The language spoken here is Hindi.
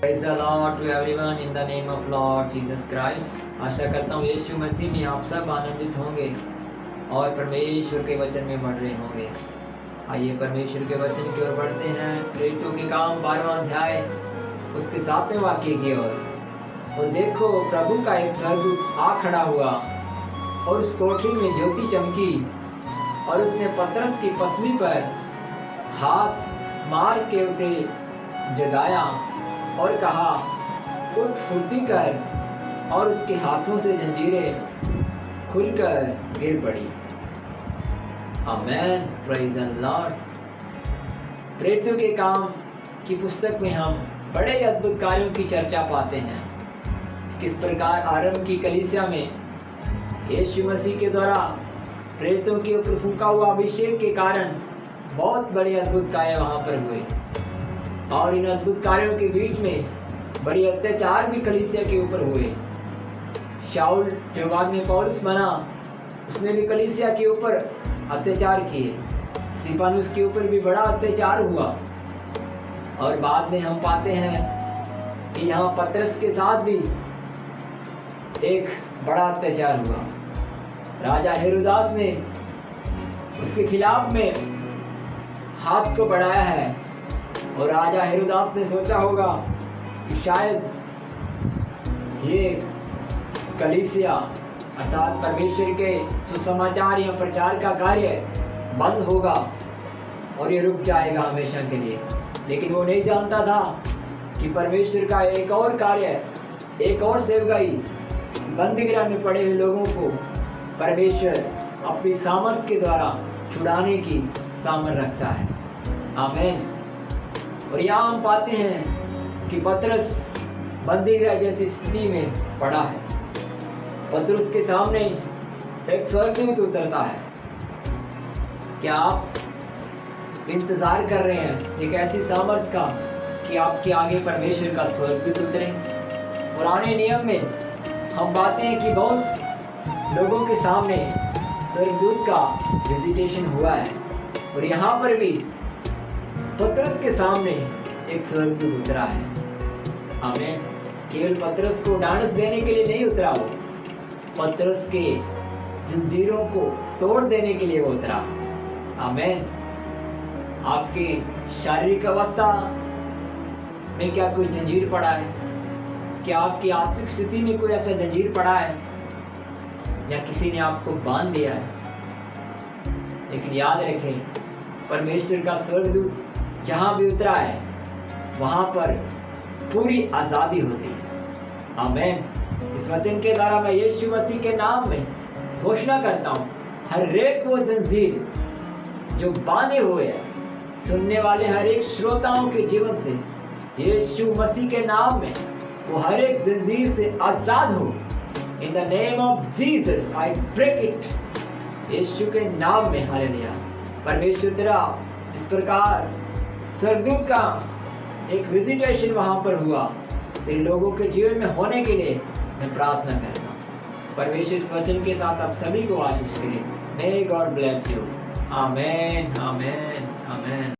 Praise the Lord to everyone in the name of Lord Jesus Christ। आशा करता हूँ यीशु मसीह में आप सब आनंदित होंगे और परमेश्वर के वचन में बढ़ रहे होंगे। आइए परमेश्वर के वचन की ओर बढ़ते हैं। प्रेरितों के काम 12वां अध्याय उसके 7वें वाक्य की ओर। और देखो, प्रभु का एक स्वर्गदूत आ खड़ा हुआ और उस कोठरी में ज्योति चमकी और उसने पतरस की पसली पर हाथ मार के उसे जगाया और कहा, उठ, फुर्ती कर। और उसके हाथों से जंजीरें खुलकर गिर पड़ी। आमेन, प्रेज़ द लॉर्ड। प्रेरितों के काम की पुस्तक में हम बड़े अद्भुत कार्यों की चर्चा पाते हैं। किस प्रकार आरंभ की कलीसिया में यीशु मसीह के द्वारा प्रेरितों के ऊपर फूंका हुआ अभिषेक के कारण बहुत बड़े अद्भुत कार्य वहाँ पर हुए, और इन अद्भुत कार्यों के बीच में बड़ी अत्याचार भी कलीसिया के ऊपर हुए। शाऊल जो बाद में पौलुस बना, उसने भी कलीसिया के ऊपर अत्याचार किए। स्तिफनुस के ऊपर भी बड़ा अत्याचार हुआ। और बाद में हम पाते हैं कि यहाँ पतरस के साथ भी एक बड़ा अत्याचार हुआ। राजा हेरोदास ने उसके खिलाफ में हाथ को बढ़ाया है, और राजा हेरोदास ने सोचा होगा कि शायद ये कलीसिया अर्थात परमेश्वर के सुसमाचार या प्रचार का कार्य बंद होगा और ये रुक जाएगा हमेशा के लिए। लेकिन वो नहीं जानता था कि परमेश्वर का एक और कार्य, एक और सेवकाई, बंदीगृह में पड़े हुए लोगों को परमेश्वर अपनी सामर्थ के द्वारा छुड़ाने की सामर्थ रखता है। आमीन। और यहाँ हम पाते हैं कि पतरस बंदीगृह जैसी स्थिति में पड़ा है। पतरस के सामने एक स्वर्गदूत उतरता है। क्या आप इंतजार कर रहे हैं एक ऐसी सामर्थ का कि आपके आगे परमेश्वर का स्वर्गदूत उतरे? पुराने नियम में हम पाते हैं कि बहुत लोगों के सामने स्वर्गदूत का विजिटेशन हुआ है, और यहाँ पर भी पतरस के सामने एक स्वर्गदूत उतरा है। आमीन। केवल पतरस को ढांढस देने के लिए नहीं उतरा, वो पतरस के जंजीरों को तोड़ देने के लिए वो उतरा। आमीन। आपकी शारीरिक अवस्था में क्या कोई जंजीर पड़ा है? क्या आपकी आत्मिक स्थिति में कोई ऐसा जंजीर पड़ा है, या किसी ने आपको बांध दिया है? लेकिन याद रखें, परमेश्वर का स्वर्गदूत जहाँ भी उतरा है वहाँ पर पूरी आज़ादी होती है। आमीन। इस वचन के द्वारा मैं यीशु मसीह के नाम में घोषणा करता हूँ, हर एक वो जंजीर जो बांधे हुए है सुनने वाले हर एक श्रोताओं के जीवन से, यीशु मसीह के नाम में वो हर एक जंजीर से आज़ाद हो। In the name of Jesus I break it. यीशु के नाम में। हालेलुया। परमेश्वर तेरा इस प्रकार स्वर्गदूत का एक विजिटेशन वहाँ पर हुआ, तेरे लोगों के जीवन में होने के लिए मैं प्रार्थना करता हूँ। परमेश्वर इस वचन के साथ आप सभी को आशीष करे। May God bless you. आमीन, आमीन, आमीन।